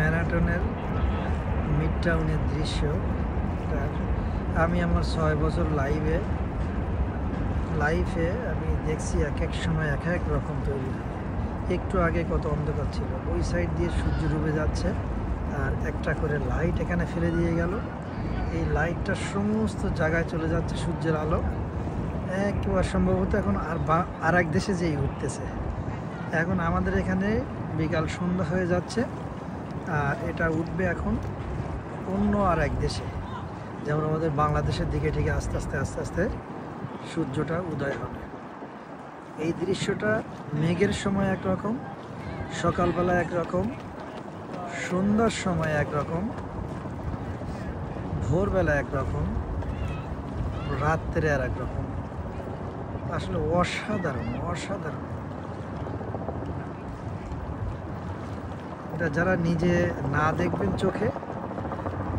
ম্যানহাটনের মিডটাউনের দৃশ্য। আমি আমার 6 বছর লাইফে আমি দেখছি এক এক সময় এক এক রকম তৈরি হয়। একটু আগে কত অন্ধকার ছিল, ওই সাইড দিয়ে সূর্য ডুবে যাচ্ছে আর একটা করে লাইট এখানে ফেলে দিয়ে গেল। এই লাইটটা সমস্ত জায়গায় চলে যাচ্ছে সূর্যের আলো একেবারে সম্ভবত এখন আর এক দেশে যেই উঠতেছে। এখন আমাদের এখানে বিকাল সন্ধ্যা হয়ে যাচ্ছে আর এটা উঠবে এখন অন্য আর এক দেশে, যেমন আমাদের বাংলাদেশের দিকে ঠিক আস্তে আস্তে সূর্যটা উদয় হবে। এই দৃশ্যটা মেঘের সময় একরকম, সকালবেলা একরকম, সন্ধ্যার সময় একরকম, ভোরবেলা একরকম, রাত্রে আর একরকম। আসলে অসাধারণ অসাধারণ। এটা যারা নিজে না দেখবেন চোখে,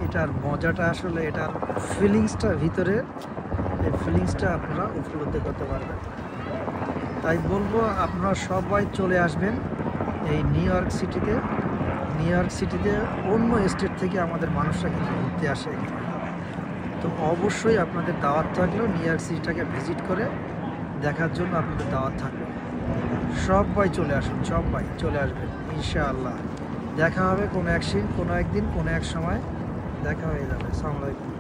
এটার মজাটা আসলে এটার ফিলিংসটা ভিতরে, এই ফিলিংসটা আপনারা উপলব্ধি করতে পারবেন। তাই বলবো আপনারা সবাই চলে আসবেন এই নিউ ইয়র্ক সিটিতে। অন্য স্টেট থেকে আমাদের মানুষরা কিন্তু ঘুরতে আসে, তো অবশ্যই আপনাদের দাওয়াত থাকলো নিউ ইয়র্ক সিটিটাকে ভিজিট করে দেখার জন্য আপনাদের দাওয়াত থাকলো। সবাই চলে আসুন, সবাই চলে আসবেন ইনশাআল্লাহ। দেখা হবে কোনো একদিন কোনো এক সময় দেখা হয়ে যাবে। আসসালামু আলাইকুম।